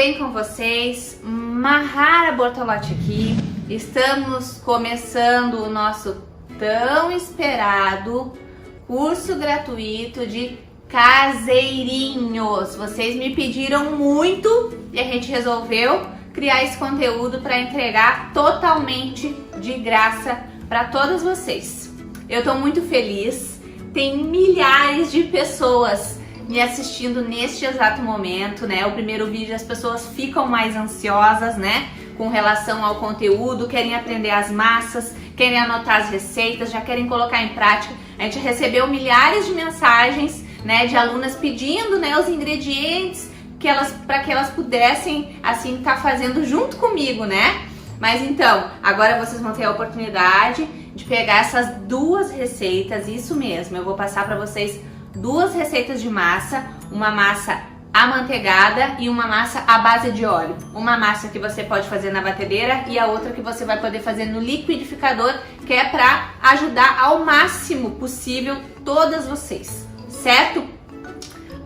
bem com vocês? Mahara Bortolotti aqui. Estamos começando o nosso tão esperado curso gratuito de caseirinhos. Vocês me pediram muito e a gente resolveu criar esse conteúdo para entregar totalmente de graça para todos vocês. Eu estou muito feliz, tem milhares de pessoas me assistindo neste exato momento, né? O primeiro vídeo as pessoas ficam mais ansiosas, né? Com relação ao conteúdo, querem aprender as massas, querem anotar as receitas, já querem colocar em prática. A gente recebeu milhares de mensagens, né? De alunas pedindo, né? Os ingredientes para que elas pudessem, assim, estar fazendo junto comigo, né? Mas então, agora vocês vão ter a oportunidade de pegar essas duas receitas, isso mesmo, eu vou passar para vocês duas receitas de massa, uma massa amanteigada e uma massa à base de óleo. Uma massa que você pode fazer na batedeira e a outra que você vai poder fazer no liquidificador, que é para ajudar ao máximo possível todas vocês, certo?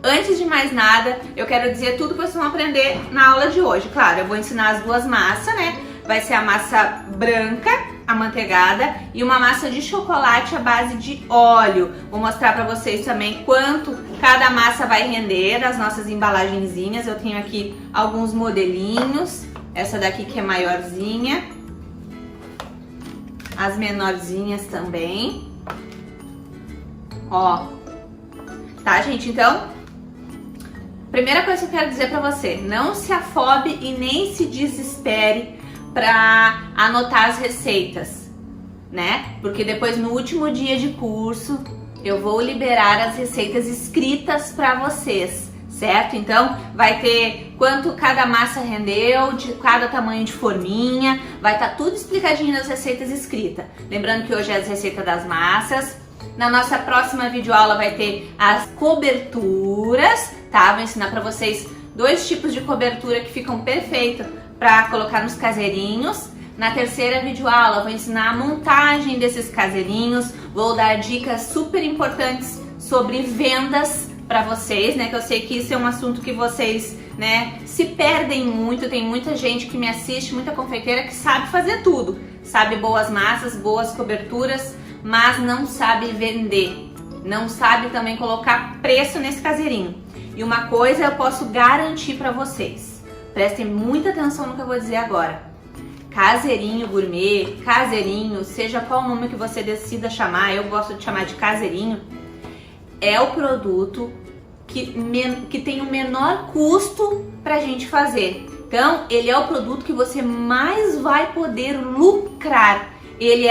Antes de mais nada, eu quero dizer tudo que vocês vão aprender na aula de hoje. Claro, eu vou ensinar as duas massas, né? Vai ser a massa branca, amanteigada, e uma massa de chocolate à base de óleo. Vou mostrar para vocês também quanto cada massa vai render, das nossas embalagenzinhas. Eu tenho aqui alguns modelinhos, essa daqui que é maiorzinha, as menorzinhas também. Ó, tá, gente? Então, primeira coisa que eu quero dizer para você, não se afobe e nem se desespere para anotar as receitas, né? Porque depois no último dia de curso eu vou liberar as receitas escritas para vocês, certo? Então vai ter quanto cada massa rendeu, de cada tamanho de forminha, vai estar tudo explicadinho nas receitas escritas. Lembrando que hoje é as receitas das massas. Na nossa próxima videoaula vai ter as coberturas, tá? Vou ensinar para vocês dois tipos de cobertura que ficam perfeitos para colocar nos caseirinhos. Na terceira videoaula vou ensinar a montagem desses caseirinhos, vou dar dicas super importantes sobre vendas para vocês, né? Que eu sei que isso é um assunto que vocês, né, se perdem muito. Tem muita gente que me assiste, muita confeiteira que sabe fazer tudo, sabe boas massas, boas coberturas, mas não sabe vender, não sabe também colocar preço nesse caseirinho. E uma coisa eu posso garantir para vocês, prestem muita atenção no que eu vou dizer agora. Caseirinho gourmet, caseirinho, seja qual nome que você decida chamar, eu gosto de chamar de caseirinho, é o produto que tem o menor custo pra gente fazer. Então, ele é o produto que você mais vai poder lucrar. Ele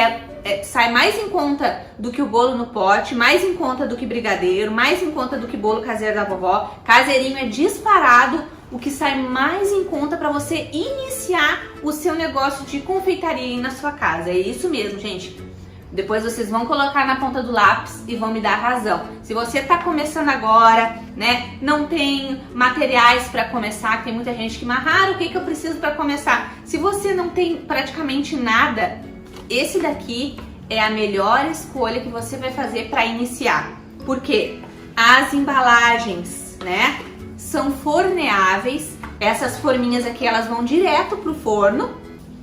sai mais em conta do que o bolo no pote, mais em conta do que brigadeiro, mais em conta do que bolo caseiro da vovó. Caseirinho é disparado o que sai mais em conta para você iniciar o seu negócio de confeitaria aí na sua casa. É isso mesmo, gente. Depois vocês vão colocar na ponta do lápis e vão me dar razão. Se você tá começando agora, né, não tem materiais para começar, tem muita gente que Mahara, o que eu preciso para começar? Se você não tem praticamente nada, esse daqui é a melhor escolha que você vai fazer para iniciar. Porque as embalagens, né, são forneáveis. Essas forminhas aqui, elas vão direto pro forno,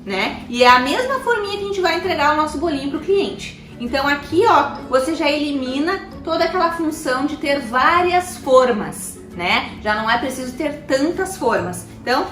né? E é a mesma forminha que a gente vai entregar o nosso bolinho pro cliente. Então aqui, ó, você já elimina toda aquela função de ter várias formas, né? Já não é preciso ter tantas formas. Então,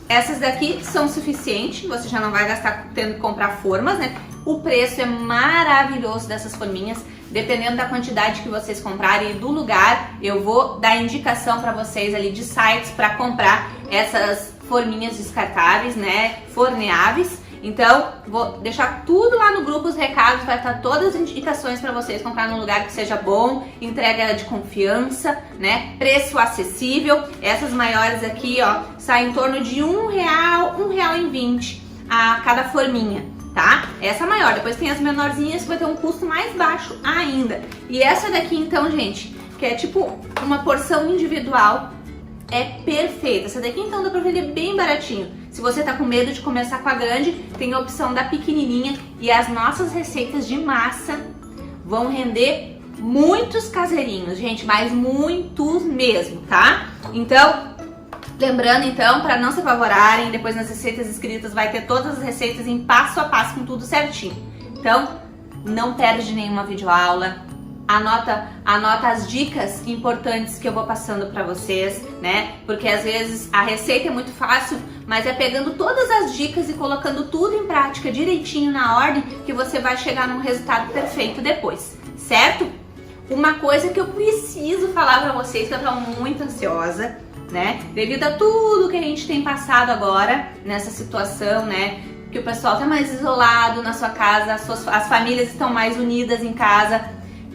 essas daqui são suficientes, você já não vai gastar tendo que comprar formas, né? O preço é maravilhoso dessas forminhas. Dependendo da quantidade que vocês comprarem e do lugar, eu vou dar indicação para vocês ali de sites para comprar essas forminhas descartáveis, né, forneáveis. Então, vou deixar tudo lá no grupo, os recados, vai estar todas as indicações para vocês comprar num lugar que seja bom, entrega de confiança, né, preço acessível. Essas maiores aqui, ó, saem em torno de R$1, R$1,20 a cada forminha, tá? Essa maior, depois tem as menorzinhas que vai ter um custo mais baixo ainda. E essa daqui então, gente, que é tipo uma porção individual, é perfeita. Essa daqui então dá pra vender bem baratinho. Se você tá com medo de começar com a grande, tem a opção da pequenininha. E as nossas receitas de massa vão render muitos caseirinhos, gente, mas muitos mesmo, tá? Então, Lembrando então, para não se apavorarem, depois nas receitas escritas vai ter todas as receitas em passo a passo com tudo certinho. Então, não perde nenhuma videoaula, anota as dicas importantes que eu vou passando para vocês, né? Porque às vezes a receita é muito fácil, mas é pegando todas as dicas e colocando tudo em prática direitinho na ordem que você vai chegar num resultado perfeito depois, certo? Uma coisa que eu preciso falar para vocês, que eu tô muito ansiosa, né? Devido a tudo que a gente tem passado agora nessa situação, né? Que o pessoal tá mais isolado na sua casa, as famílias estão mais unidas em casa.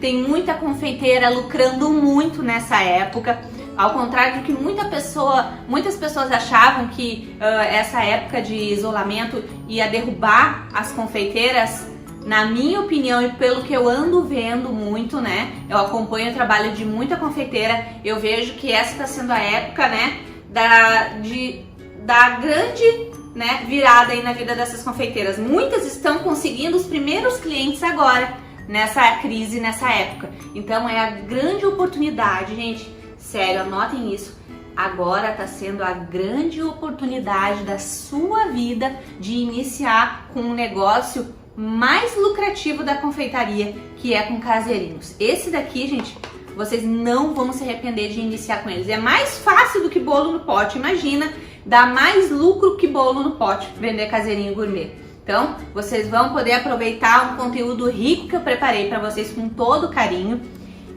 Tem muita confeiteira lucrando muito nessa época. Ao contrário do que muitas pessoas achavam que essa época de isolamento ia derrubar as confeiteiras. Na minha opinião e pelo que eu ando vendo muito, né? Eu acompanho o trabalho de muita confeiteira. Eu vejo que essa está sendo a época, né? Da grande, né, virada aí na vida dessas confeiteiras. Muitas estão conseguindo os primeiros clientes agora, nessa crise, nessa época. Então é a grande oportunidade, gente. Sério, anotem isso. Agora está sendo a grande oportunidade da sua vida de iniciar com um negócio mais lucrativo da confeitaria, que é com caseirinhos. Esse daqui, gente, vocês não vão se arrepender de iniciar com eles. É mais fácil do que bolo no pote, imagina, dá mais lucro que bolo no pote, vender caseirinho gourmet. Então, vocês vão poder aproveitar um conteúdo rico que eu preparei para vocês com todo carinho,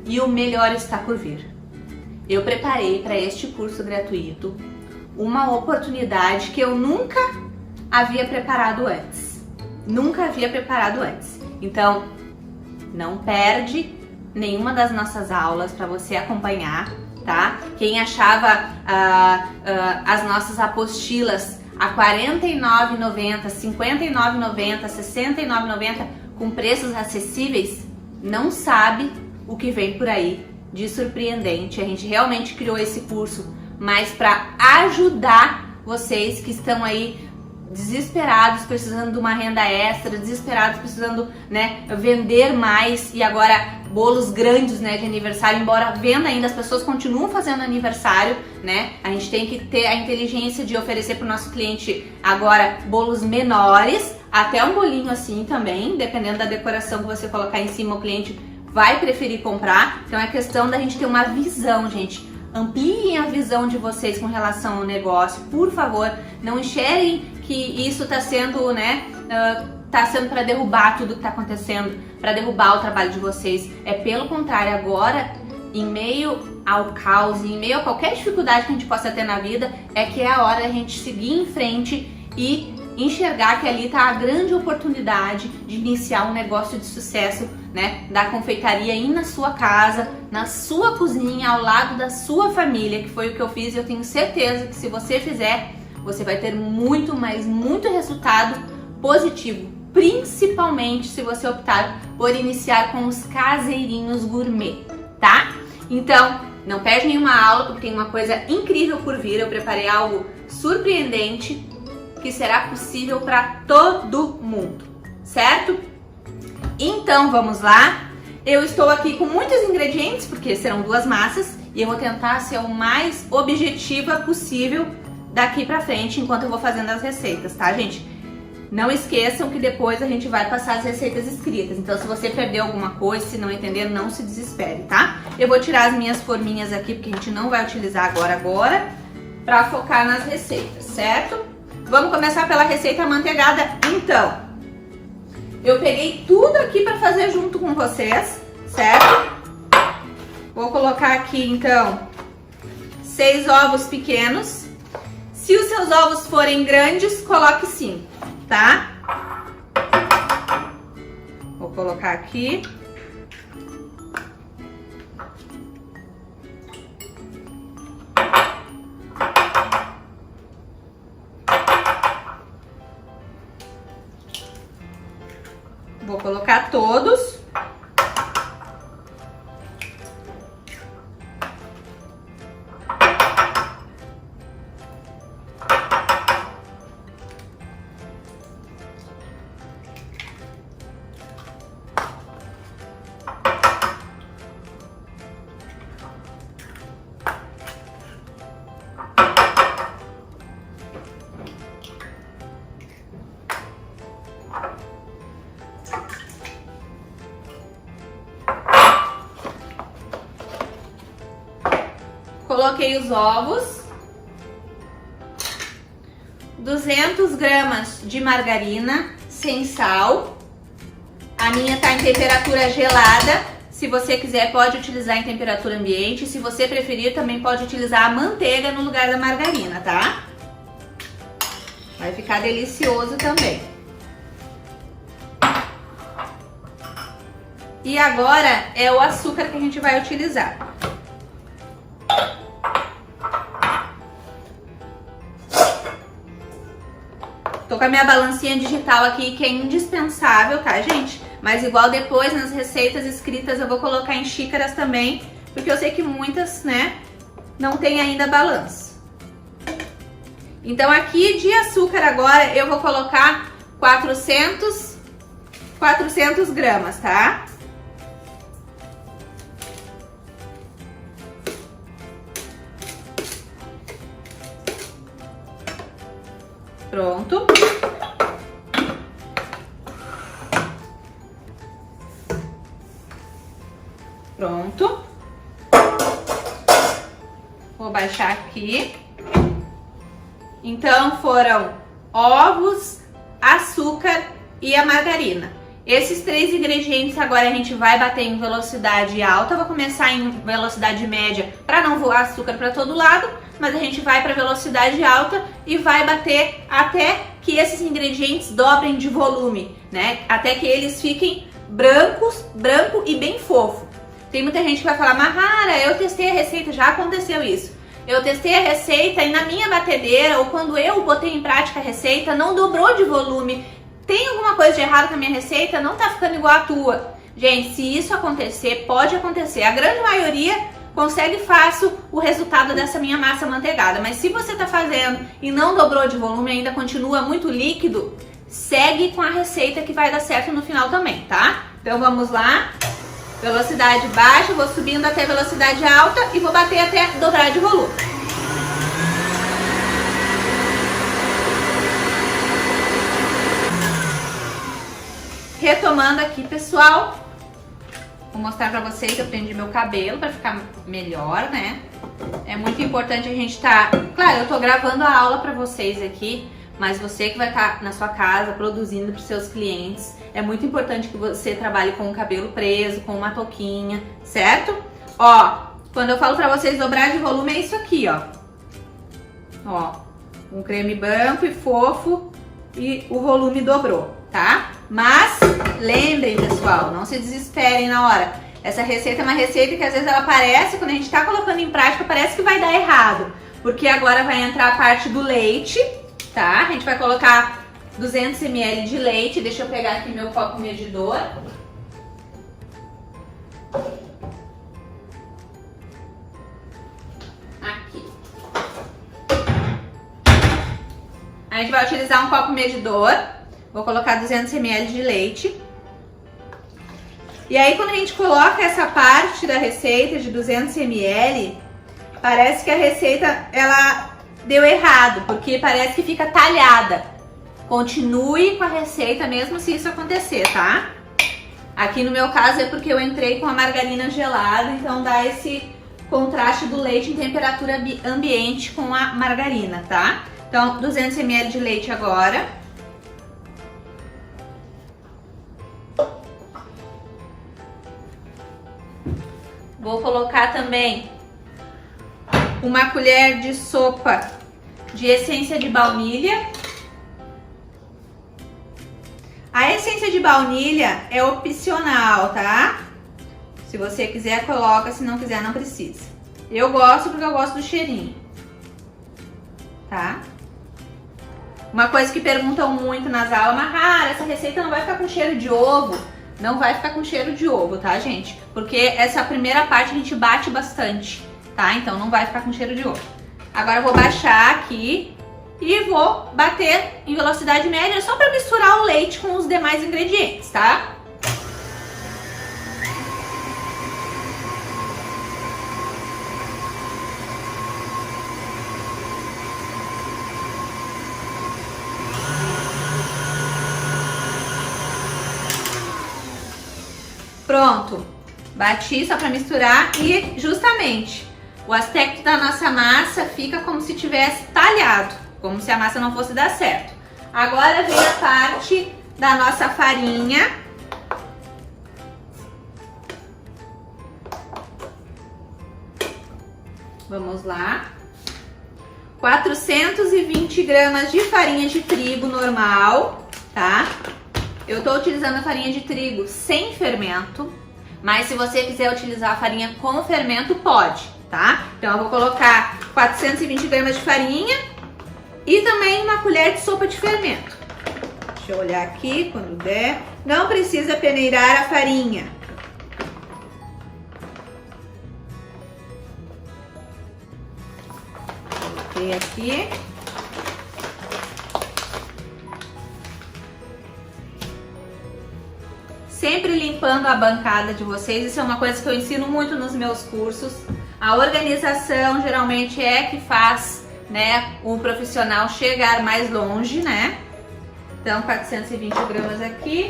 e o melhor está por vir. Eu preparei para este curso gratuito uma oportunidade que eu nunca havia preparado antes. Nunca havia preparado antes. Então, não perde nenhuma das nossas aulas para você acompanhar, tá? Quem achava as nossas apostilas a R$ 49,90, R$ 59,90, R$ 69,90 com preços acessíveis, não sabe o que vem por aí de surpreendente. A gente realmente criou esse curso mais para ajudar vocês que estão aí desesperados, precisando de uma renda extra, desesperados, precisando, né, vender mais, e agora bolos grandes, né, de aniversário, embora venda ainda, as pessoas continuam fazendo aniversário, né, a gente tem que ter a inteligência de oferecer para o nosso cliente agora bolos menores, até um bolinho assim também, dependendo da decoração que você colocar em cima, o cliente vai preferir comprar. Então é questão da gente ter uma visão, gente. Ampliem a visão de vocês com relação ao negócio, por favor. Não enxerguem que isso está sendo, né, tá sendo para derrubar tudo que está acontecendo, para derrubar o trabalho de vocês. É pelo contrário, agora, em meio ao caos, em meio a qualquer dificuldade que a gente possa ter na vida, é que é a hora da gente seguir em frente e enxergar que ali está a grande oportunidade de iniciar um negócio de sucesso, né, da confeitaria aí na sua casa, na sua cozinha, ao lado da sua família, que foi o que eu fiz, e eu tenho certeza que se você fizer, você vai ter muito resultado positivo, principalmente se você optar por iniciar com os caseirinhos gourmet, tá? Então, não perde nenhuma aula, porque tem uma coisa incrível por vir. Eu preparei algo surpreendente que será possível para todo mundo, certo? Então vamos lá. Eu estou aqui com muitos ingredientes, porque serão 2 massas, e eu vou tentar ser o mais objetiva possível daqui pra frente, enquanto eu vou fazendo as receitas, tá, gente? Não esqueçam que depois a gente vai passar as receitas escritas, então se você perdeu alguma coisa, se não entender, não se desespere, tá? Eu vou tirar as minhas forminhas aqui, porque a gente não vai utilizar agora, pra focar nas receitas, certo? Vamos começar pela receita amanteigada, então. Eu peguei tudo aqui pra fazer junto com vocês, certo? Vou colocar aqui, então, 6 ovos pequenos. Se os seus ovos forem grandes, coloque 5, tá? Vou colocar aqui. Vou colocar todos. Coloquei os ovos, 200 gramas de margarina sem sal. A minha tá em temperatura gelada. Se você quiser, pode utilizar em temperatura ambiente. Se você preferir, também pode utilizar a manteiga no lugar da margarina, tá? Vai ficar delicioso também. E agora é o açúcar que a gente vai utilizar. Tô com a minha balancinha digital aqui, que é indispensável, tá, gente? Mas igual depois nas receitas escritas eu vou colocar em xícaras também, porque eu sei que muitas, né, não tem ainda balança. Então aqui de açúcar agora eu vou colocar 400 gramas, tá? Pronto. Pronto. Vou baixar aqui. Então foram ovos, açúcar e a margarina. Esses 3 ingredientes agora a gente vai bater em velocidade alta. Eu vou começar em velocidade média para não voar açúcar para todo lado, mas a gente vai para velocidade alta e vai bater até que esses ingredientes dobrem de volume, né? Até que eles fiquem branco e bem fofo. Tem muita gente que vai falar, Mahara, eu testei a receita, já aconteceu isso. Eu testei a receita e na minha batedeira, ou quando eu botei em prática a receita, não dobrou de volume. Tem alguma coisa de errado com a minha receita? Não tá ficando igual a tua. Gente, se isso acontecer, pode acontecer. A grande maioria consegue fácil o resultado dessa minha massa manteigada. Mas se você tá fazendo e não dobrou de volume, ainda continua muito líquido, segue com a receita que vai dar certo no final também, tá? Então vamos lá. Velocidade baixa, vou subindo até velocidade alta e vou bater até dobrar de volume. Retomando aqui, pessoal, vou mostrar pra vocês, eu prendi meu cabelo pra ficar melhor, né? É muito importante a gente Claro, eu tô gravando a aula pra vocês aqui, mas você que vai estar na sua casa produzindo pros seus clientes, é muito importante que você trabalhe com o cabelo preso, com uma touquinha, certo? Ó, quando eu falo pra vocês dobrar de volume, é isso aqui, ó. Ó, um creme branco e fofo e o volume dobrou, tá? Mas lembrem, pessoal, não se desesperem na hora. Essa receita é uma receita que às vezes ela parece, quando a gente tá colocando em prática, parece que vai dar errado. Porque agora vai entrar a parte do leite, tá? A gente vai colocar 200 ml de leite. Deixa eu pegar aqui meu copo medidor. Aqui. A gente vai utilizar um copo medidor. Vou colocar 200 ml de leite. E aí quando a gente coloca essa parte da receita de 200 ml, parece que a receita ela deu errado, porque parece que fica talhada. Continue com a receita mesmo se isso acontecer, tá? Aqui no meu caso é porque eu entrei com a margarina gelada, então dá esse contraste do leite em temperatura ambiente com a margarina, tá? Então 200 ml de leite agora. Vou colocar também uma colher de sopa de essência de baunilha. A essência de baunilha é opcional, tá? Se você quiser, coloca. Se não quiser, não precisa. Eu gosto porque eu gosto do cheirinho, tá? Uma coisa que perguntam muito nas aulas, Mahara, essa receita não vai ficar com cheiro de ovo? Não vai ficar com cheiro de ovo, tá, gente? Porque essa primeira parte a gente bate bastante, tá? Então não vai ficar com cheiro de ovo. Agora eu vou baixar aqui e vou bater em velocidade média só para misturar o leite com os demais ingredientes, tá? Pronto, bati só para misturar e justamente o aspecto da nossa massa fica como se tivesse talhado, como se a massa não fosse dar certo. Agora vem a parte da nossa farinha. Vamos lá. 420 gramas de farinha de trigo normal, tá? Eu tô utilizando a farinha de trigo sem fermento, mas se você quiser utilizar a farinha com fermento, pode, tá? Então eu vou colocar 420 gramas de farinha e também uma colher de sopa de fermento. Deixa eu olhar aqui quando der. Não precisa peneirar a farinha. Coloquei aqui. Sempre limpando a bancada de vocês, isso é uma coisa que eu ensino muito nos meus cursos. A organização geralmente é que faz, né, o profissional chegar mais longe, né? Então, 420 gramas aqui.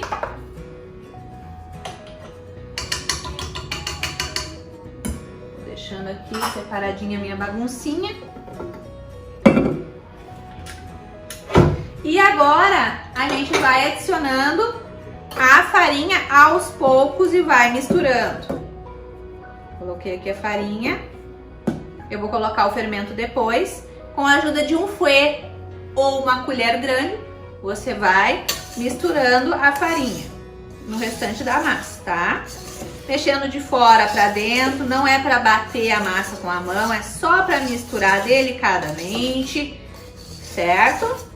Vou deixando aqui separadinha a minha baguncinha. E agora a gente vai adicionando a farinha aos poucos e vai misturando. Coloquei aqui a farinha. Eu vou colocar o fermento depois. Com a ajuda de um fouet ou uma colher grande, você vai misturando a farinha no restante da massa, tá? Mexendo de fora para dentro, não é para bater a massa com a mão, é só para misturar delicadamente, certo?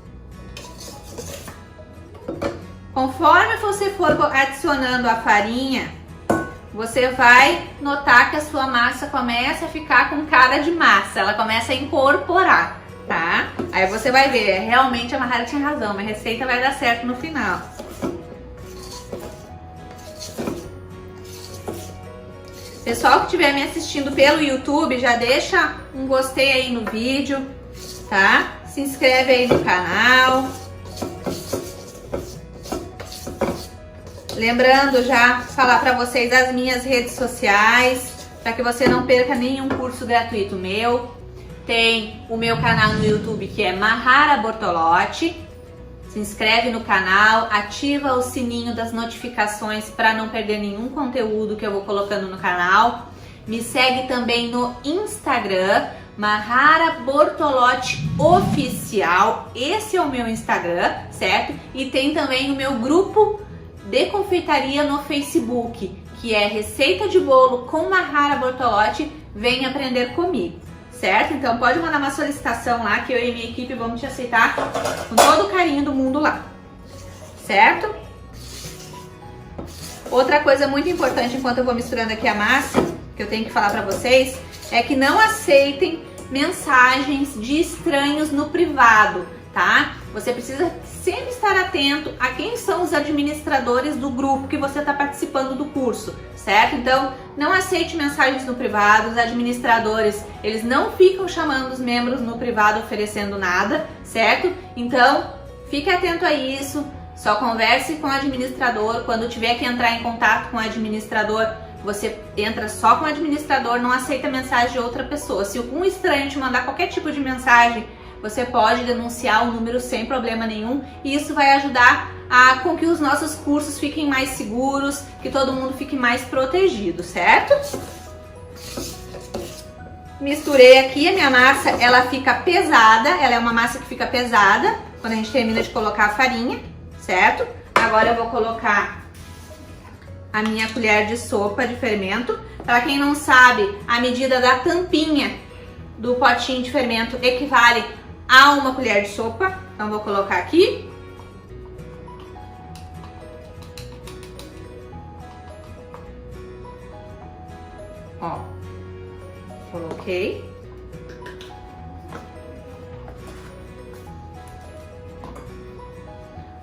Conforme você for adicionando a farinha, você vai notar que a sua massa começa a ficar com cara de massa, ela começa a incorporar, tá? Aí você vai ver, realmente a Mahara tinha razão, minha receita vai dar certo no final. Pessoal que estiver me assistindo pelo YouTube, já deixa um gostei aí no vídeo, tá? Se inscreve aí no canal. Lembrando já falar para vocês as minhas redes sociais, para que você não perca nenhum curso gratuito meu. Tem o meu canal no YouTube que é Mahara Bortolotti. Se inscreve no canal, ativa o sininho das notificações para não perder nenhum conteúdo que eu vou colocando no canal. Me segue também no Instagram, Mahara Bortolotti Oficial. Esse é o meu Instagram, certo? E tem também o meu grupo de confeitaria no Facebook, que é Receita de Bolo com Mahara Bortolotti, vem aprender comigo, certo? Então pode mandar uma solicitação lá que eu e minha equipe vamos te aceitar com todo o carinho do mundo lá, certo? Outra coisa muito importante enquanto eu vou misturando aqui a massa, que eu tenho que falar pra vocês, é que não aceitem mensagens de estranhos no privado, tá? Você precisa sempre estar atento a quem são os administradores do grupo que você está participando do curso, certo? Então, não aceite mensagens no privado, os administradores, eles não ficam chamando os membros no privado oferecendo nada, certo? Então, fique atento a isso, só converse com o administrador, quando tiver que entrar em contato com o administrador, você entra só com o administrador, não aceita mensagem de outra pessoa. Se um estranho te mandar qualquer tipo de mensagem, você pode denunciar o número sem problema nenhum e isso vai ajudar com que os nossos cursos fiquem mais seguros, que todo mundo fique mais protegido, certo? Misturei aqui, a minha massa, ela fica pesada, ela é uma massa que fica pesada quando a gente termina de colocar a farinha, certo? Agora eu vou colocar a minha colher de sopa de fermento. Para quem não sabe, a medida da tampinha do potinho de fermento equivale a uma colher de sopa. Então vou colocar aqui. Ó, coloquei.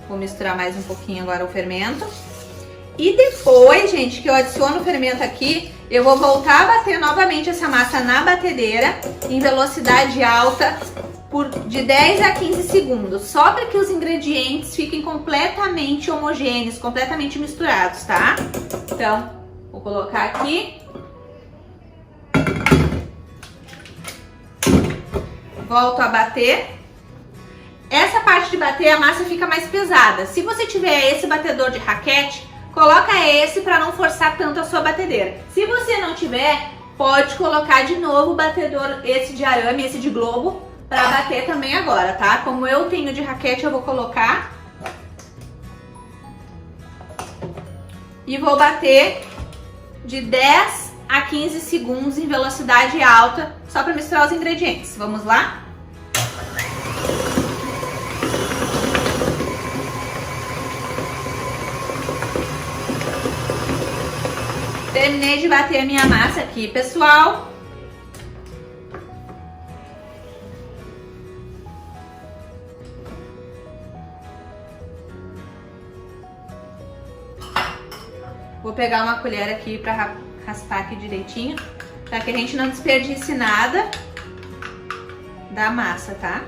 Vou misturar mais um pouquinho agora o fermento. E depois, gente, que eu adiciono o fermento aqui, eu vou voltar a bater novamente essa massa na batedeira em velocidade alta por de 10 a 15 segundos, só para que os ingredientes fiquem completamente homogêneos, completamente misturados, tá? Então, vou colocar aqui. volto a bater. Essa parte de bater a massa fica mais pesada. Se você tiver esse batedor de raquete, coloca esse para não forçar tanto a sua batedeira. Se você não tiver, pode colocar de novo o batedor, esse de arame, esse de globo, para bater também agora, tá? Como eu tenho de raquete, eu vou colocar. E vou bater de 10 a 15 segundos em velocidade alta, só para misturar os ingredientes. Vamos lá? Terminei de bater a minha massa aqui, pessoal. Vou pegar uma colher aqui para raspar aqui direitinho, para que a gente não desperdice nada da massa, tá?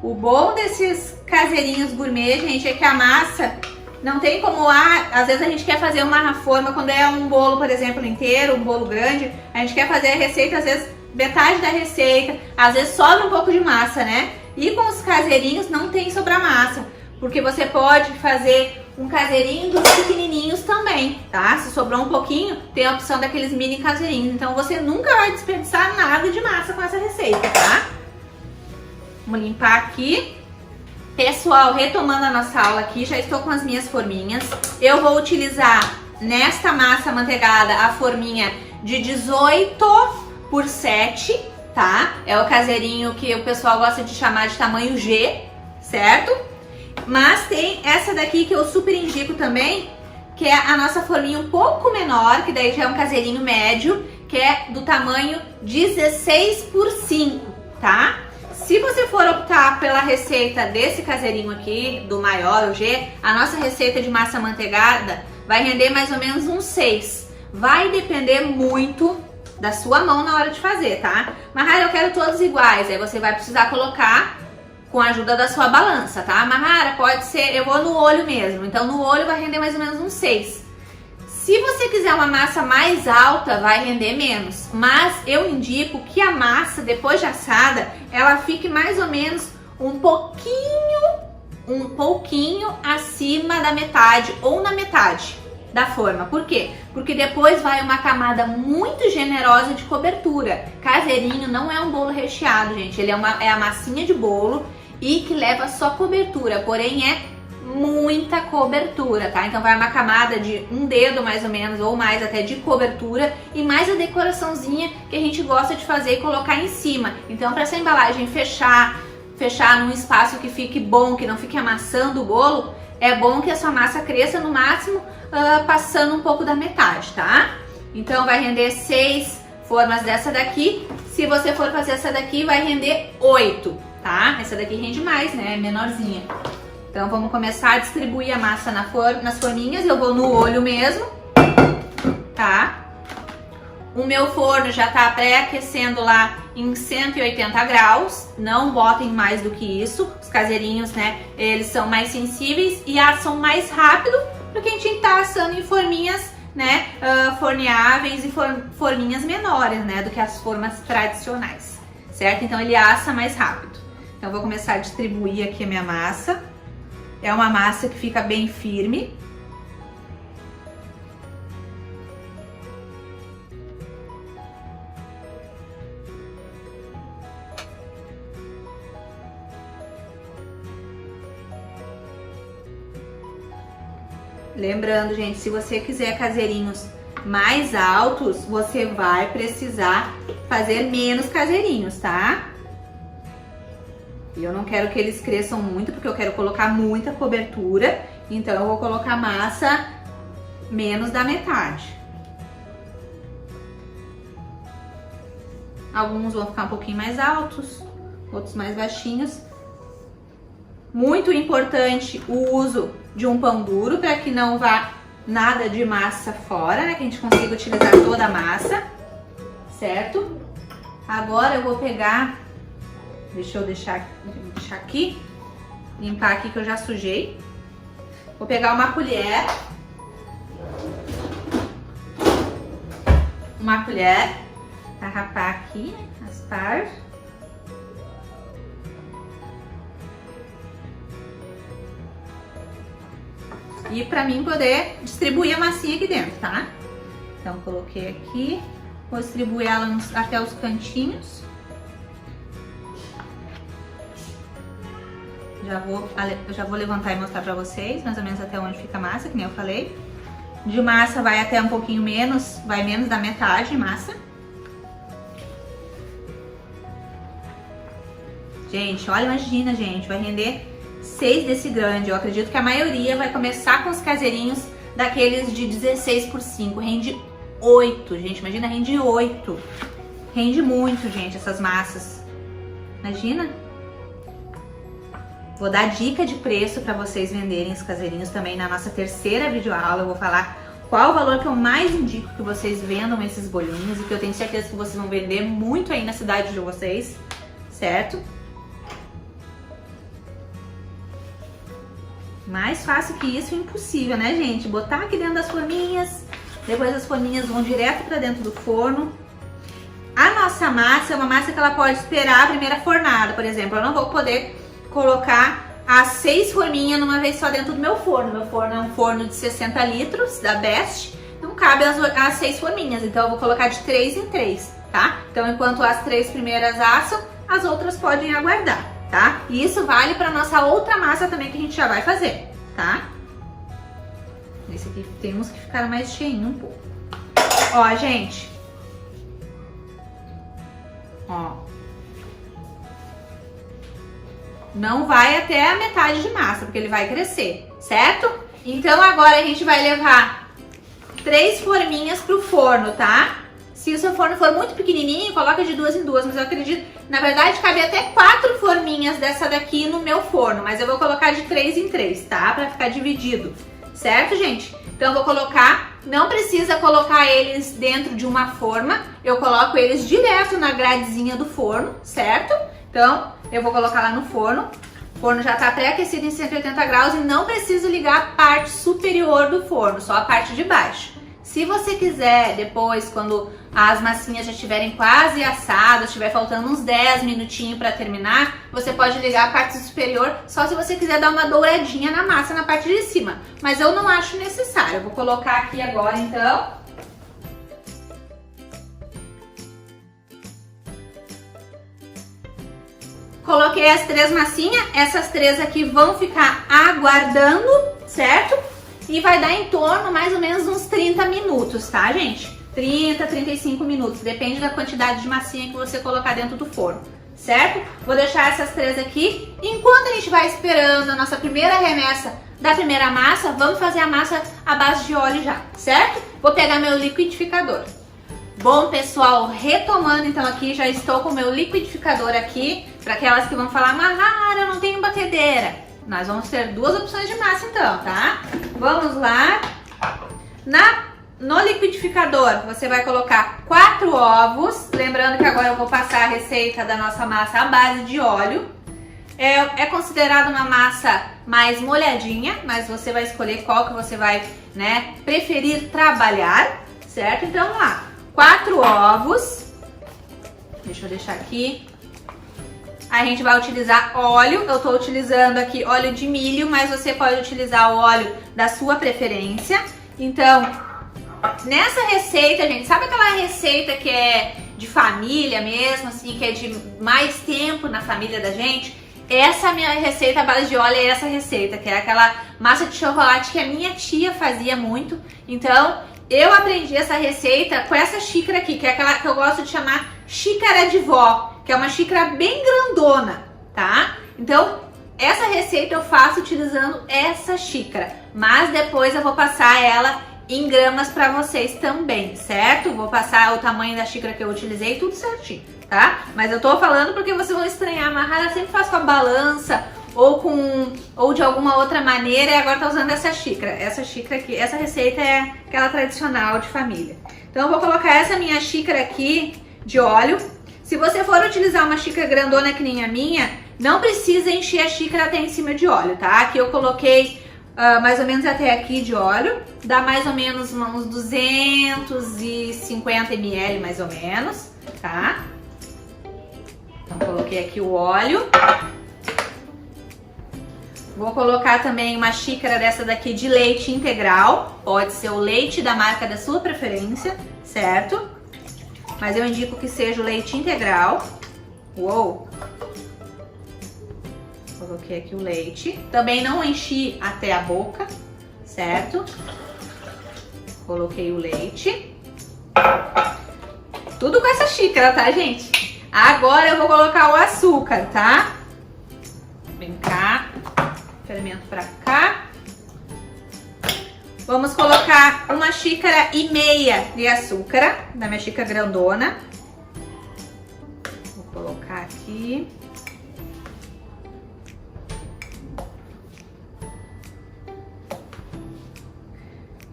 O bom desses caseirinhos gourmet, gente, é que a massa não tem como, às vezes a gente quer fazer uma forma, quando é um bolo, por exemplo, inteiro, um bolo grande, a gente quer fazer a receita, às vezes metade da receita, às vezes sobra um pouco de massa, né? E com os caseirinhos não tem sobrar massa, porque você pode fazer um caseirinho dos pequenininhos também, tá? Se sobrou um pouquinho, tem a opção daqueles mini caseirinhos, então você nunca vai desperdiçar nada de massa com essa receita, tá? Vamos limpar aqui. Pessoal, retomando a nossa aula aqui, já estou com as minhas forminhas. Eu vou utilizar nesta massa amanteigada a forminha de 18 por 7, tá? É o caseirinho que o pessoal gosta de chamar de tamanho G, certo? Mas tem essa daqui que eu super indico também, que é a nossa forminha um pouco menor, que daí já é um caseirinho médio, que é do tamanho 16 por 5, tá? Se você for optar pela receita desse caseirinho aqui, do maior, o G, a nossa receita de massa amanteigada vai render mais ou menos uns 6. Vai depender muito da sua mão na hora de fazer, tá? Mahara, eu quero todos iguais, aí você vai precisar colocar com a ajuda da sua balança, tá? Mahara, pode ser, eu vou no olho mesmo, então no olho vai render mais ou menos uns 6. Se você quiser uma massa mais alta, vai render menos. Mas eu indico que a massa, depois de assada, ela fique mais ou menos um pouquinho acima da metade ou na metade da forma. Por quê? Porque depois vai uma camada muito generosa de cobertura. Caseirinho não é um bolo recheado, gente. Ele é a massinha de bolo e que leva só cobertura, porém é muita cobertura, tá? Então vai uma camada de um dedo mais ou menos, ou mais até, de cobertura, e mais a decoraçãozinha que a gente gosta de fazer e colocar em cima. Então, para essa embalagem fechar num espaço que fique bom, que não fique amassando o bolo, é bom que a sua massa cresça no máximo passando um pouco da metade, tá? Então vai render 6 formas dessa daqui. Se você for fazer essa daqui, vai render 8, tá? Essa daqui rende mais, né? É menorzinha. Então vamos começar a distribuir a massa nas forminhas. Eu vou no olho mesmo, tá? O meu forno já tá pré-aquecendo lá em 180 graus. Não botem mais do que isso. Os caseirinhos, né, eles são mais sensíveis e assam mais rápido, porque a gente tá assando em forminhas, né, forneáveis e forminhas menores, né, do que as formas tradicionais, certo? Então ele assa mais rápido. Então eu vou começar a distribuir aqui a minha massa. É uma massa que fica bem firme. Lembrando, gente, se você quiser caseirinhos mais altos, você vai precisar fazer menos caseirinhos, tá? E eu não quero que eles cresçam muito, porque eu quero colocar muita cobertura. Então eu vou colocar massa menos da metade. Alguns vão ficar um pouquinho mais altos, outros mais baixinhos. Muito importante o uso de um pão duro, para que não vá nada de massa fora, né? Que a gente consiga utilizar toda a massa, certo? Agora eu vou pegar... Deixa eu deixar aqui, limpar aqui que eu já sujei. Vou pegar uma colher para rapar aqui, raspar. e pra mim poder distribuir a massinha aqui dentro, tá? Então coloquei aqui, vou distribuir ela até os cantinhos. Eu já vou levantar e mostrar pra vocês, mais ou menos até onde fica a massa, que nem eu falei. De massa vai até um pouquinho menos, vai menos da metade de massa. Gente, olha, imagina, gente, vai render 6 desse grande. Eu acredito que a maioria vai começar com os caseirinhos daqueles de 16 por 5. Rende 8, gente, imagina, rende 8. Rende muito, gente, essas massas. Imagina. Vou dar dica de preço para vocês venderem os caseirinhos também na nossa terceira videoaula. Eu vou falar qual o valor que eu mais indico que vocês vendam esses bolinhos e que eu tenho certeza que vocês vão vender muito aí na cidade de vocês, certo? Mais fácil que isso, impossível, né, gente? Botar aqui dentro das forminhas, depois as forminhas vão direto para dentro do forno. A nossa massa é uma massa que ela pode esperar a primeira fornada, por exemplo. Eu não vou poder colocar as 6 forminhas numa vez só dentro do meu forno. Meu forno é um forno de 60 litros da Best, não cabe as 6 forminhas, então eu vou colocar de 3 em 3, tá? Então enquanto as 3 primeiras assam, as outras podem aguardar, tá? E isso vale para nossa outra massa também que a gente já vai fazer, tá? Esse aqui tem uns que ficaram mais cheinho um pouco. Ó, gente. Ó. Não vai até a metade de massa, porque ele vai crescer, certo? Então agora a gente vai levar 3 forminhas pro forno, tá? Se o seu forno for muito pequenininho, coloca de 2 em 2, mas eu acredito, na verdade, cabe até 4 forminhas dessa daqui no meu forno, mas eu vou colocar de 3 em 3, tá? Pra ficar dividido, certo, gente? Então eu vou colocar, não precisa colocar eles dentro de uma forma, eu coloco eles direto na gradezinha do forno, certo? Então, eu vou colocar lá no forno. O forno já está pré-aquecido em 180 graus e não preciso ligar a parte superior do forno, só a parte de baixo. Se você quiser, depois, quando as massinhas já estiverem quase assadas, estiver faltando uns 10 minutinhos para terminar, você pode ligar a parte superior, só se você quiser dar uma douradinha na massa na parte de cima. Mas eu não acho necessário. Eu vou colocar aqui agora, então. Coloquei as 3 massinhas, essas 3 aqui vão ficar aguardando, certo? E vai dar em torno mais ou menos uns 30 minutos, tá, gente? 30, 35 minutos, depende da quantidade de massinha que você colocar dentro do forno, certo? Vou deixar essas 3 aqui. Enquanto a gente vai esperando a nossa primeira remessa da primeira massa, vamos fazer a massa à base de óleo já, certo? Vou pegar meu liquidificador. Bom, pessoal, retomando então aqui, já estou com o meu liquidificador aqui. Para aquelas que vão falar, Mahara, eu não tenho batedeira. Nós vamos ter 2 opções de massa então, tá? Vamos lá. No liquidificador, você vai colocar 4 ovos. Lembrando que agora eu vou passar a receita da nossa massa à base de óleo. É considerado uma massa mais molhadinha, mas você vai escolher qual que você vai, né, preferir trabalhar, certo? Então, vamos lá. 4 ovos. Deixa eu deixar aqui. A gente vai utilizar óleo. Eu tô utilizando aqui óleo de milho, mas você pode utilizar o óleo da sua preferência. Então, nessa receita, gente, sabe aquela receita que é de família mesmo, assim, que é de mais tempo na família da gente? Essa minha receita à base de óleo é essa receita, que é aquela massa de chocolate que a minha tia fazia muito. Então, eu aprendi essa receita com essa xícara aqui, que é aquela que eu gosto de chamar xícara de vó, que é uma xícara bem grandona, tá? Então, essa receita eu faço utilizando essa xícara, mas depois eu vou passar ela em gramas pra vocês também, certo? Vou passar o tamanho da xícara que eu utilizei, tudo certinho, tá? Mas eu tô falando porque vocês vão estranhar, Mahara sempre faz com a balança ou de alguma outra maneira, e agora tá usando essa xícara. Essa xícara aqui, essa receita é aquela tradicional de família. Então eu vou colocar essa minha xícara aqui de óleo. Se você for utilizar uma xícara grandona que nem a minha, não precisa encher a xícara até em cima de óleo, tá? Aqui eu coloquei mais ou menos até aqui de óleo, dá mais ou menos uns 250 ml mais ou menos, tá? Então coloquei aqui o óleo. Vou colocar também uma xícara dessa daqui de leite integral. Pode ser o leite da marca da sua preferência, certo? Mas eu indico que seja o leite integral. Uou! Coloquei aqui o leite. Também não enchi até a boca, certo? Coloquei o leite. Tudo com essa xícara, tá, gente? Agora eu vou colocar o açúcar, tá? Vem cá. Fermento pra cá. Vamos colocar 1,5 xícaras de açúcar, da minha xícara grandona. Vou colocar aqui.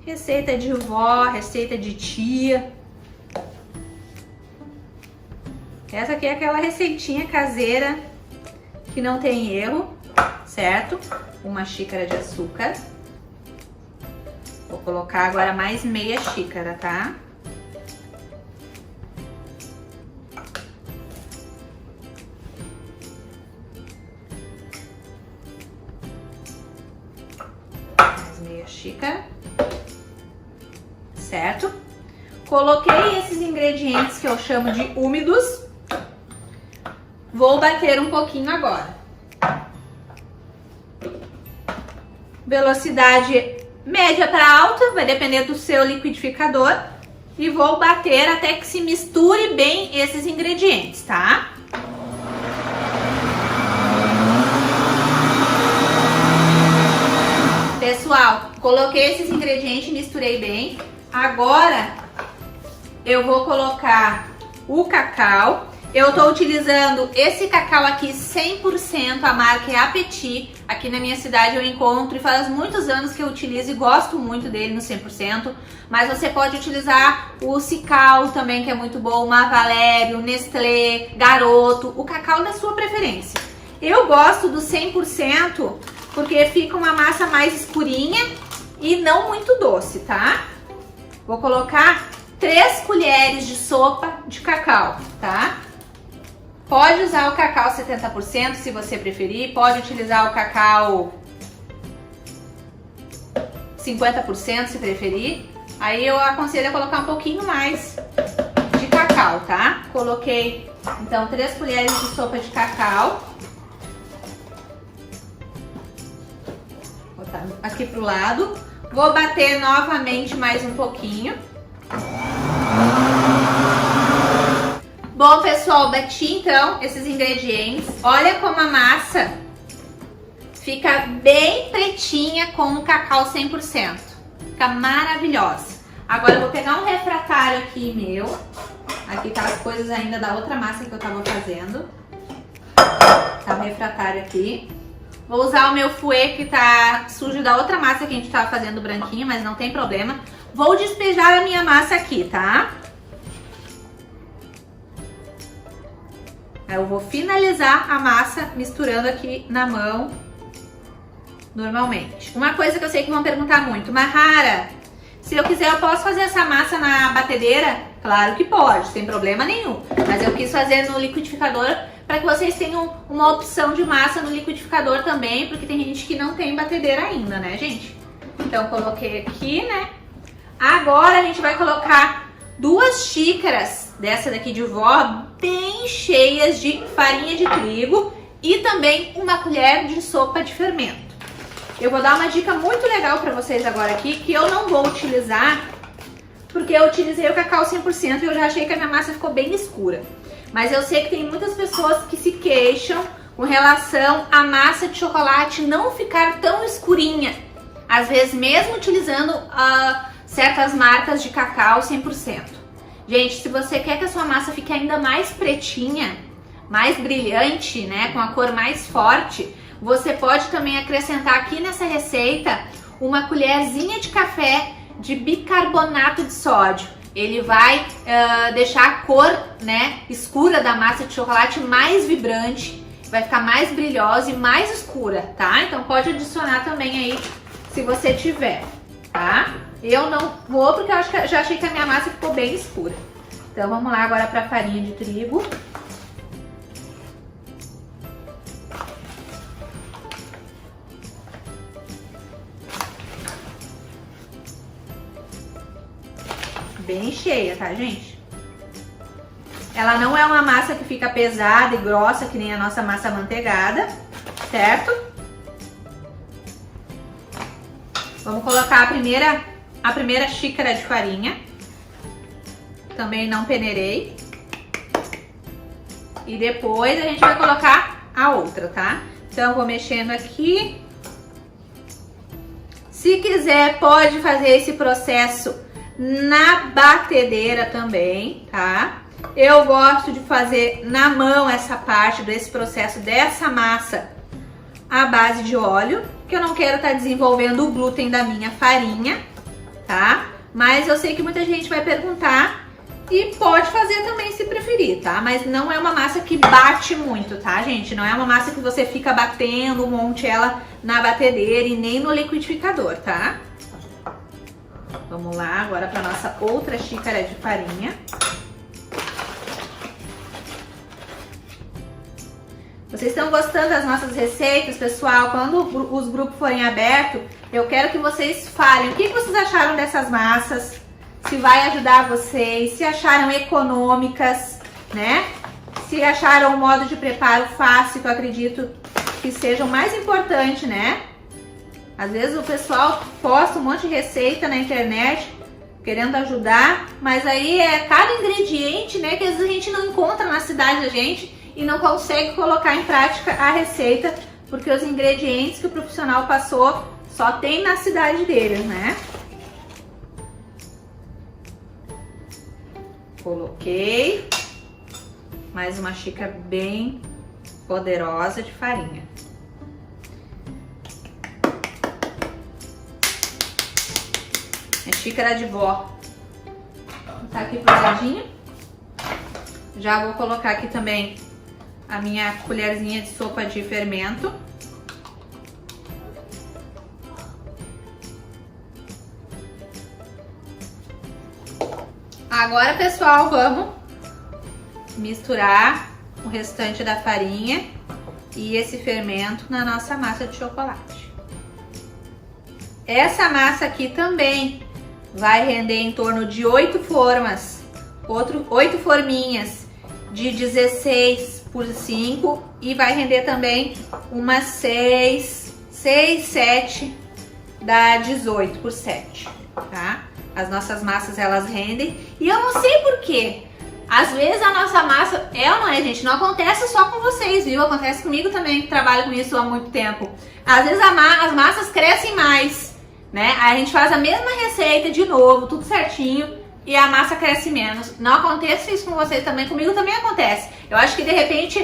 Receita de vó, receita de tia. Essa aqui é aquela receitinha caseira que não tem erro, certo? 1 xícara de açúcar. Vou colocar agora mais meia xícara, tá? Mais meia xícara. Certo? Coloquei esses ingredientes que eu chamo de úmidos. Vou bater um pouquinho agora. Velocidade média para alta, vai depender do seu liquidificador. E vou bater até que se misture bem esses ingredientes, tá? Pessoal, coloquei esses ingredientes, misturei bem. Agora eu vou colocar o cacau. Eu tô utilizando esse cacau aqui 100%, a marca é Apeti. Aqui na minha cidade eu encontro e faz muitos anos que eu utilizo e gosto muito dele no 100%. Mas você pode utilizar o Cical também, que é muito bom, o Mavalério, Nestlé, Garoto, o cacau da sua preferência. Eu gosto do 100% porque fica uma massa mais escurinha e não muito doce, tá? Vou colocar 3 colheres de sopa de cacau, tá? Pode usar o cacau 70% se você preferir, pode utilizar o cacau 50% se preferir. Aí eu aconselho a colocar um pouquinho mais de cacau, tá? Coloquei, então, 3 colheres de sopa de cacau. Vou botar aqui pro lado. Vou bater novamente mais um pouquinho. Bom, pessoal, bati então esses ingredientes. Olha como a massa fica bem pretinha com o cacau 100%. Fica maravilhosa. Agora eu vou pegar um refratário aqui meu. Aqui tá as coisas ainda da outra massa que eu tava fazendo. Tá o refratário aqui. Vou usar o meu fouet que tá sujo da outra massa que a gente tava fazendo branquinho, mas não tem problema. Vou despejar a minha massa aqui, tá? Eu vou finalizar a massa misturando aqui na mão, normalmente. Uma coisa que eu sei que vão perguntar muito, Mahara, se eu quiser eu posso fazer essa massa na batedeira? Claro que pode, sem problema nenhum. Mas eu quis fazer no liquidificador para que vocês tenham uma opção de massa no liquidificador também, porque tem gente que não tem batedeira ainda, né, gente? Então, coloquei aqui, né? Agora a gente vai colocar 2 xícaras dessa daqui de vó, bem cheias de farinha de trigo e também 1 colher de sopa de fermento. Eu vou dar uma dica muito legal para vocês agora aqui, que eu não vou utilizar, porque eu utilizei o cacau 100% e eu já achei que a minha massa ficou bem escura. Mas eu sei que tem muitas pessoas que se queixam com relação à massa de chocolate não ficar tão escurinha. Às vezes mesmo utilizando certas marcas de cacau 100%. Gente, se você quer que a sua massa fique ainda mais pretinha, mais brilhante, né, com a cor mais forte, você pode também acrescentar aqui nessa receita 1 colherzinha de café de bicarbonato de sódio. Ele vai deixar a cor, né, escura da massa de chocolate mais vibrante, vai ficar mais brilhosa e mais escura, tá? Então pode adicionar também aí se você tiver, tá? Eu não vou porque eu já achei que a minha massa ficou bem escura. Então vamos lá agora para a farinha de trigo. bem cheia, tá, gente? Ela não é uma massa que fica pesada e grossa, que nem a nossa massa amanteigada, certo? Vamos colocar a primeira xícara de farinha. Também não peneirei. E depois a gente vai colocar a outra, tá? Então, vou mexendo aqui. Se quiser, pode fazer esse processo na batedeira também, tá? Eu gosto de fazer na mão essa parte desse processo dessa massa à base de óleo, que eu não quero estar desenvolvendo o glúten da minha farinha, tá? Mas eu sei que muita gente vai perguntar e pode fazer também se preferir, tá? Mas não é uma massa que bate muito, tá, gente? Não é uma massa que você fica batendo um monte ela na batedeira e nem no liquidificador, tá? Vamos lá agora para nossa outra xícara de farinha. Vocês estão gostando das nossas receitas, pessoal? Quando os grupos forem abertos, eu quero que vocês falem o que vocês acharam dessas massas, se vai ajudar vocês, se acharam econômicas, né? Se acharam um modo de preparo fácil, que eu acredito que seja o mais importante, né? Às vezes o pessoal posta um monte de receita na internet, querendo ajudar, mas aí é cada ingrediente, né, que às vezes a gente não encontra na cidade da gente e não consegue colocar em prática a receita, porque os ingredientes que o profissional passou só tem na cidade deles, né? Coloquei mais uma xícara bem poderosa de farinha. É xícara de vó. Tá aqui pro ladinho. Já vou colocar aqui também a minha colherzinha de sopa de fermento. Agora, pessoal, vamos misturar o restante da farinha e esse fermento na nossa massa de chocolate. Essa massa aqui também vai render em torno de 8 formas, 8 forminhas de 16 por 5 e vai render também umas 6, 7 dá 18 por 7, tá? As nossas massas, elas rendem. E eu não sei porquê. Às vezes a nossa massa, não é, gente? Não acontece só com vocês, viu? Acontece comigo também, que trabalho com isso há muito tempo. Às vezes as massas crescem mais, né? Aí a gente faz a mesma receita de novo, tudo certinho, e a massa cresce menos. Não acontece isso com vocês também, comigo também acontece. Eu acho que de repente,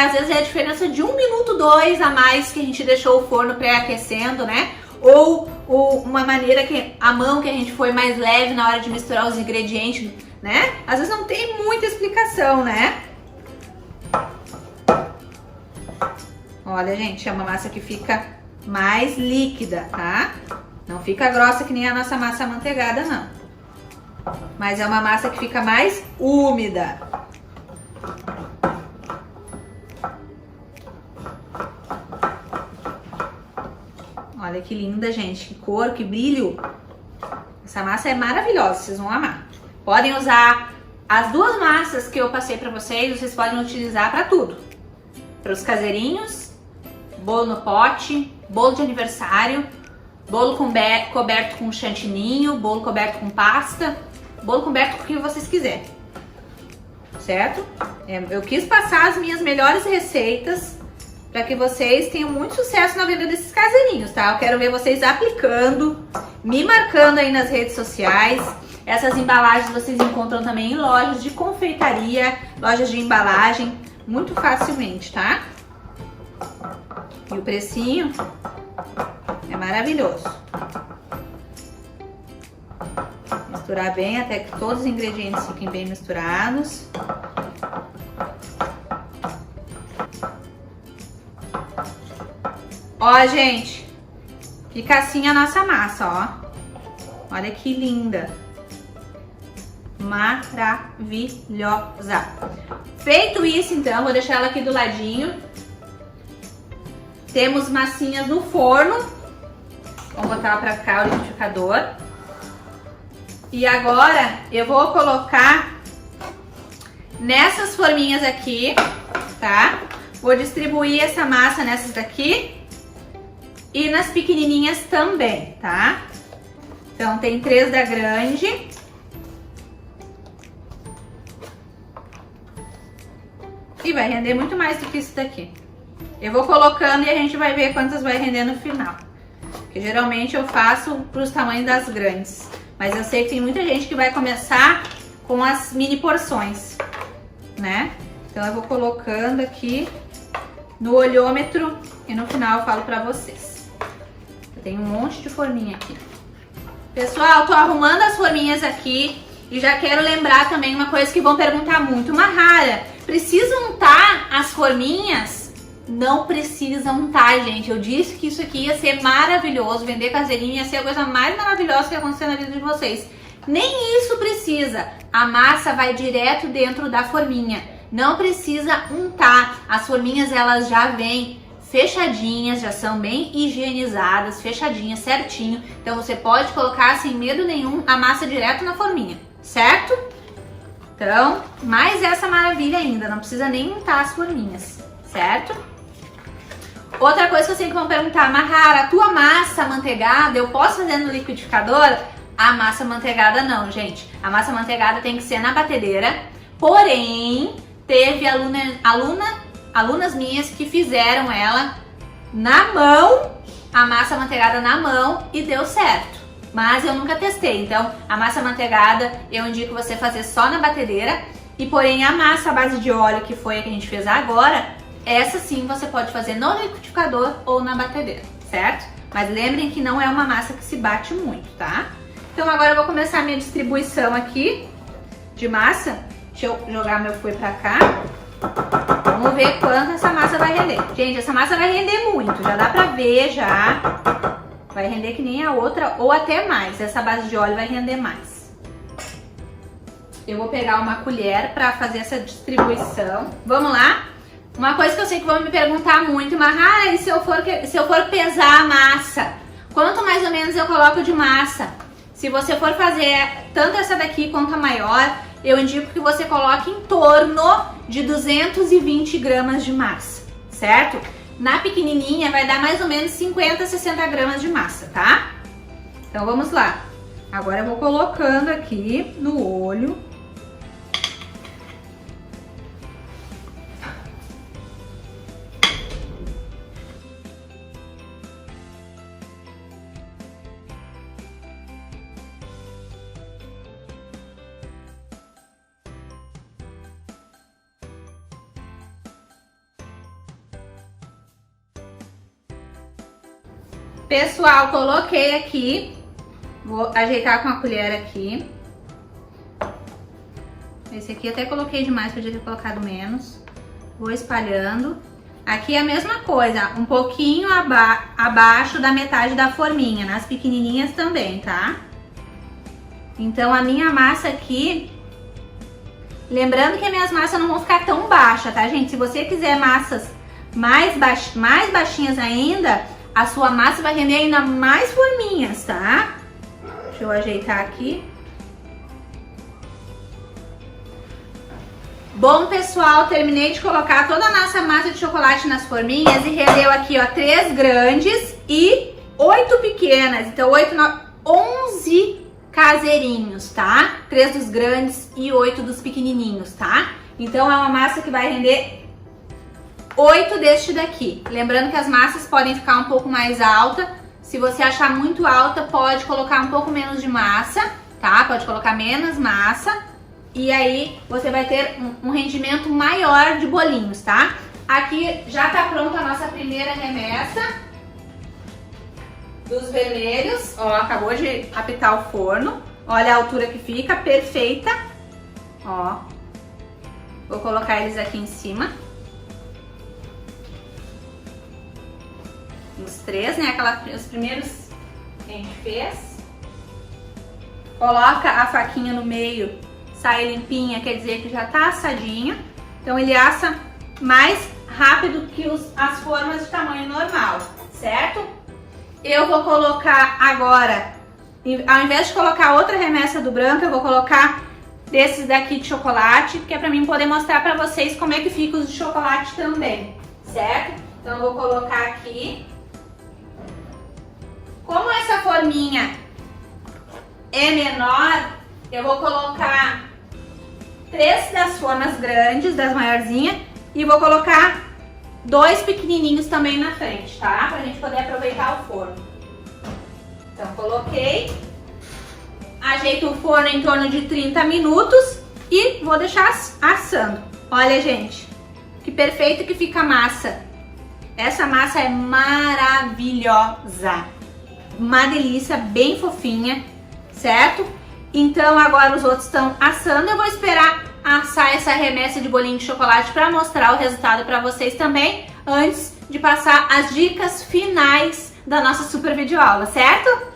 às vezes é a diferença de 1 minuto, 2 a mais que a gente deixou o forno pré-aquecendo, né? Ou uma maneira que a mão que a gente foi mais leve na hora de misturar os ingredientes, né? Às vezes não tem muita explicação, né? Olha, gente, é uma massa que fica mais líquida, tá? Não fica grossa que nem a nossa massa amanteigada, não. Mas é uma massa que fica mais úmida. Olha que linda, gente. Que cor, que brilho. Essa massa é maravilhosa, vocês vão amar. Podem usar as duas massas que eu passei pra vocês, vocês podem utilizar pra tudo. Para os caseirinhos, bolo no pote, bolo de aniversário, bolo coberto com chantininho, bolo coberto com pasta, bolo coberto com o que vocês quiserem. Certo? Eu quis passar as minhas melhores receitas para que vocês tenham muito sucesso na venda desses caseirinhos, tá? Eu quero ver vocês aplicando, me marcando aí nas redes sociais. Essas embalagens vocês encontram também em lojas de confeitaria, lojas de embalagem, muito facilmente, tá? E o precinho é maravilhoso. Misturar bem até que todos os ingredientes fiquem bem misturados. Ó, gente, fica assim a nossa massa, ó. Olha que linda. Maravilhosa. Feito isso, então, vou deixar ela aqui do ladinho. Temos massinhas no forno. Vamos botar ela pra cá, o liquidificador. E agora eu vou colocar nessas forminhas aqui, tá? Vou distribuir essa massa nessas daqui e nas pequenininhas também, tá? Então tem 3 da grande. E vai render muito mais do que isso daqui. Eu vou colocando e a gente vai ver quantas vai render no final. Porque geralmente eu faço para os tamanhos das grandes. Mas eu sei que tem muita gente que vai começar com as mini porções, né? Então eu vou colocando aqui no olhômetro e no final eu falo pra vocês. Eu tenho um monte de forminha aqui. Pessoal, tô arrumando as forminhas aqui e já quero lembrar também uma coisa que vão perguntar muito. Mahara, precisa untar as forminhas? Não precisa untar, gente. Eu disse que isso aqui ia ser maravilhoso, vender caseirinho ia ser a coisa mais maravilhosa que ia acontecer na vida de vocês. Nem isso precisa. A massa vai direto dentro da forminha. Não precisa untar. As forminhas, elas já vêm fechadinhas, já são bem higienizadas, fechadinhas, certinho. Então você pode colocar sem medo nenhum a massa direto na forminha, certo? Então, mais essa maravilha ainda, não precisa nem untar as forminhas, certo? Outra coisa que eu sei que vão perguntar, Mahara, a tua massa amanteigada, eu posso fazer no liquidificador? A massa amanteigada não, gente. A massa amanteigada tem que ser na batedeira, porém, teve alunas minhas que fizeram ela na mão, a massa amanteigada na mão e deu certo. Mas eu nunca testei, então a massa amanteigada eu indico você fazer só na batedeira. E porém a massa à base de óleo, que foi a que a gente fez agora, essa sim você pode fazer no liquidificador ou na batedeira, certo? Mas lembrem que não é uma massa que se bate muito, tá? Então agora eu vou começar a minha distribuição aqui de massa. Deixa eu jogar meu fouet pra cá. Vamos ver quanto essa massa vai render. Gente, essa massa vai render muito, já dá pra ver já. Vai render que nem a outra ou até mais. Essa base de óleo vai render mais. Eu vou pegar uma colher pra fazer essa distribuição. Vamos lá? Uma coisa que eu sei que vão me perguntar muito, Mahara, e se eu for pesar a massa? Quanto mais ou menos eu coloco de massa? Se você for fazer tanto essa daqui quanto a maior, eu indico que você coloque em torno de 220 gramas de massa, certo? Na pequenininha vai dar mais ou menos 50, 60 gramas de massa, tá? Então vamos lá. Agora eu vou colocando aqui no olho. Pessoal, coloquei aqui, vou ajeitar com a colher aqui. Esse aqui até coloquei demais, podia ter colocado menos. Vou espalhando. Aqui é a mesma coisa, um pouquinho abaixo da metade da forminha, nas pequenininhas também, tá? Então a minha massa aqui, lembrando que as minhas massas não vão ficar tão baixas, tá, gente? Se você quiser massas mais baixinhas ainda, a sua massa vai render ainda mais forminhas, tá? Deixa eu ajeitar aqui. Bom, pessoal, terminei de colocar toda a nossa massa de chocolate nas forminhas e rendeu aqui, ó, 3 grandes e 8 pequenas. Então, 11 caseirinhos, tá? 3 dos grandes e 8 dos pequenininhos, tá? Então, é uma massa que vai render 8 deste daqui. Lembrando que as massas podem ficar um pouco mais alta. Se você achar muito alta, pode colocar um pouco menos de massa, tá? Pode colocar menos massa. E aí você vai ter um rendimento maior de bolinhos, tá? Aqui já tá pronta a nossa primeira remessa dos vermelhos. Ó, acabou de apitar o forno. Olha a altura que fica, perfeita. Ó, vou colocar eles aqui em cima. Os 3, né? Os primeiros que a gente fez. Coloca a faquinha no meio, sai limpinha, quer dizer que já tá assadinho. Então ele assa mais rápido que as formas de tamanho normal, certo? Eu vou colocar agora ao invés de colocar outra remessa do branco, eu vou colocar desses daqui de chocolate, que é pra mim poder mostrar pra vocês como é que fica os de chocolate também, certo? Então eu vou colocar aqui. Como essa forminha é menor, eu vou colocar 3 das formas grandes, das maiorzinhas, e vou colocar 2 pequenininhos também na frente, tá? Pra gente poder aproveitar o forno. Então coloquei, ajeito o forno em torno de 30 minutos e vou deixar assando. Olha, gente, que perfeito que fica a massa. Essa massa é maravilhosa, uma delícia, bem fofinha, certo? Então agora os outros estão assando, eu vou esperar assar essa remessa de bolinho de chocolate para mostrar o resultado para vocês também, antes de passar as dicas finais da nossa super videoaula, certo?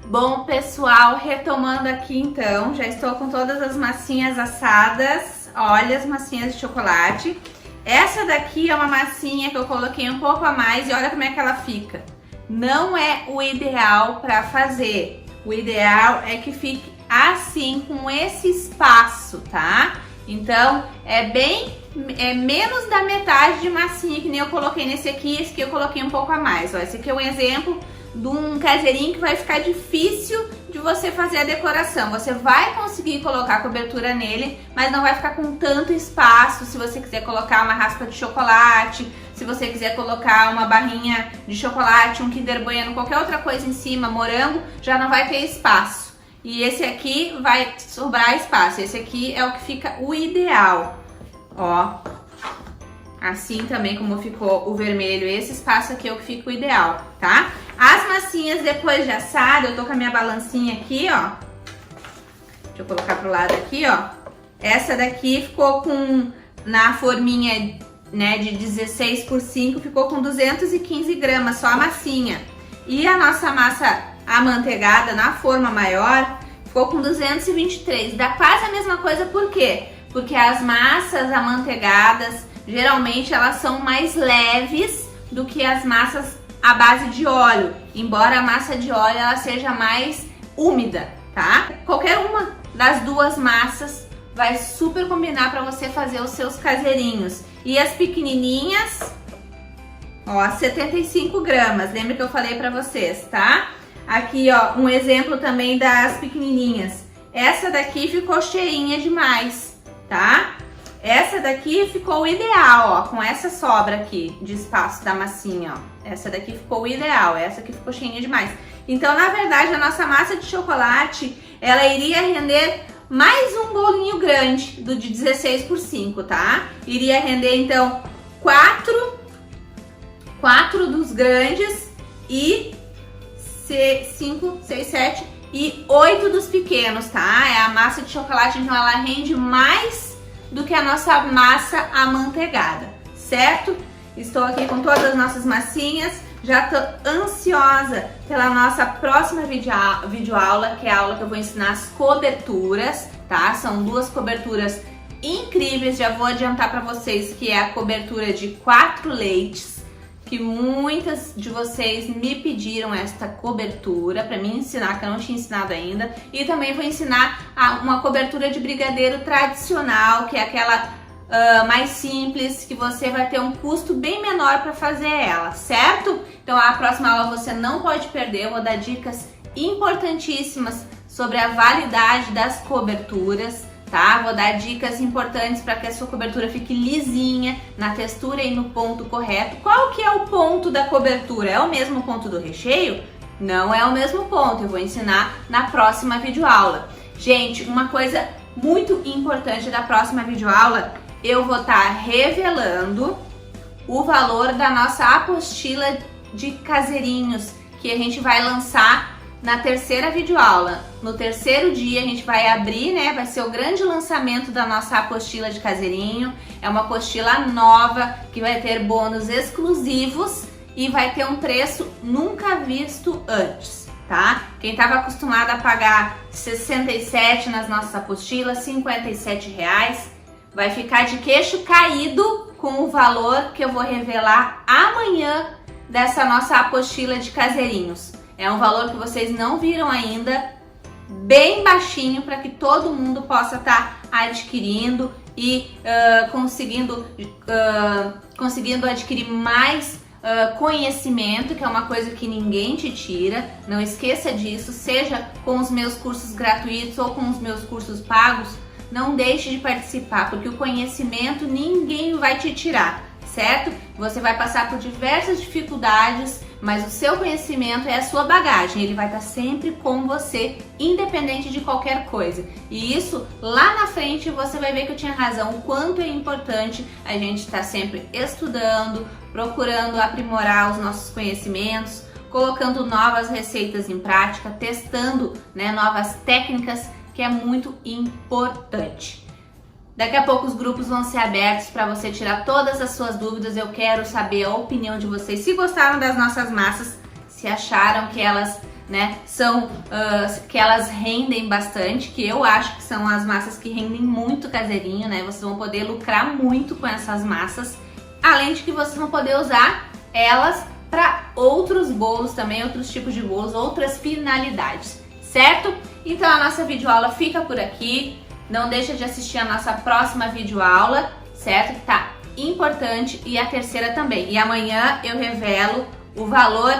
Bom, pessoal, retomando aqui então, já estou com todas as massinhas assadas. Olha as massinhas de chocolate. Essa daqui é uma massinha que eu coloquei um pouco a mais e olha como é que ela fica. Não é o ideal para fazer. O ideal é que fique assim, com esse espaço, tá? Então, é menos da metade de massinha que nem eu coloquei nesse aqui. Esse aqui eu coloquei um pouco a mais. Ó, esse aqui é um exemplo de um caseirinho que vai ficar difícil de você fazer a decoração. Você vai conseguir colocar cobertura nele, mas não vai ficar com tanto espaço. Se você quiser colocar uma raspa de chocolate, se você quiser colocar uma barrinha de chocolate, um Kinder Bueno, qualquer outra coisa em cima, morango, já não vai ter espaço. E esse aqui vai sobrar espaço. Esse aqui é o que fica o ideal. Ó, assim também como ficou o vermelho, esse espaço aqui é o que fica o ideal, tá? As massinhas depois de assado, eu tô com a minha balancinha aqui, ó. Deixa eu colocar pro lado aqui, ó. Essa daqui ficou com, na forminha, né, de 16 por 5, ficou com 215 gramas, só a massinha. E a nossa massa amanteigada na forma maior ficou com 223. Dá quase a mesma coisa, por quê? Porque as massas amanteigadas, geralmente elas são mais leves do que as massas à base de óleo, embora a massa de óleo ela seja mais úmida, tá? Qualquer uma das duas massas vai super combinar para você fazer os seus caseirinhos. E as pequenininhas, ó, 75 gramas, lembra que eu falei para vocês, tá? Aqui, ó, um exemplo também das pequenininhas. Essa daqui ficou cheinha demais, tá? Essa daqui ficou o ideal, ó, com essa sobra aqui de espaço da massinha, ó. Essa daqui ficou o ideal, essa aqui ficou cheinha demais. Então, na verdade, a nossa massa de chocolate, ela iria render mais um bolinho grande, do de 16 por 5, tá? Iria render, então, 4 dos grandes e 5, 6, 7 e 8 dos pequenos, tá? É a massa de chocolate, então ela rende mais do que a nossa massa amanteigada, certo? Estou aqui com todas as nossas massinhas, já tô ansiosa pela nossa próxima videoaula, que é a aula que eu vou ensinar as coberturas, tá? São 2 coberturas incríveis, já vou adiantar para vocês que é a cobertura de 4 leites, que muitas de vocês me pediram esta cobertura para me ensinar, que eu não tinha ensinado ainda. E também vou ensinar uma cobertura de brigadeiro tradicional, que é aquela mais simples, que você vai ter um custo bem menor para fazer ela, certo? Então a próxima aula você não pode perder, eu vou dar dicas importantíssimas sobre a validade das coberturas, tá? Vou dar dicas importantes para que a sua cobertura fique lisinha, na textura e no ponto correto. Qual que é o ponto da cobertura? É o mesmo ponto do recheio? Não é o mesmo ponto, eu vou ensinar na próxima videoaula. Gente, uma coisa muito importante da próxima videoaula, eu vou estar revelando o valor da nossa apostila de caseirinhos, que a gente vai lançar na terceira videoaula. No terceiro dia a gente vai abrir, né? Vai ser o grande lançamento da nossa apostila de caseirinho. É uma apostila nova que vai ter bônus exclusivos e vai ter um preço nunca visto antes, tá? Quem estava acostumado a pagar 67 nas nossas apostilas, R$57, vai ficar de queixo caído com o valor que eu vou revelar amanhã dessa nossa apostila de caseirinhos. É um valor que vocês não viram ainda, bem baixinho, para que todo mundo possa estar adquirindo e conseguindo adquirir mais conhecimento, que é uma coisa que ninguém te tira. Não esqueça disso, seja com os meus cursos gratuitos ou com os meus cursos pagos, não deixe de participar, porque o conhecimento ninguém vai te tirar, certo? Você vai passar por diversas dificuldades, mas o seu conhecimento é a sua bagagem, ele vai estar sempre com você, independente de qualquer coisa. E isso, lá na frente, você vai ver que eu tinha razão, o quanto é importante a gente estar sempre estudando, procurando aprimorar os nossos conhecimentos, colocando novas receitas em prática, testando, né, novas técnicas, que é muito importante. Daqui a pouco os grupos vão ser abertos para você tirar todas as suas dúvidas. Eu quero saber a opinião de vocês, se gostaram das nossas massas, se acharam que elas, né, que elas rendem bastante, que eu acho que são as massas que rendem muito caseirinho, né? Vocês vão poder lucrar muito com essas massas, além de que vocês vão poder usar elas para outros bolos também, outros tipos de bolos, outras finalidades, certo? Então a nossa videoaula fica por aqui. Não deixa de assistir a nossa próxima videoaula, certo? Que tá importante, e a terceira também. E amanhã eu revelo o valor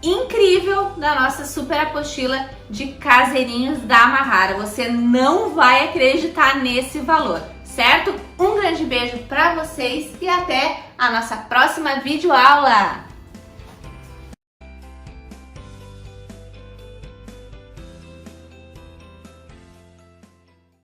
incrível da nossa super apostila de caseirinhos da Mahara. Você não vai acreditar nesse valor, certo? Um grande beijo pra vocês e até a nossa próxima videoaula!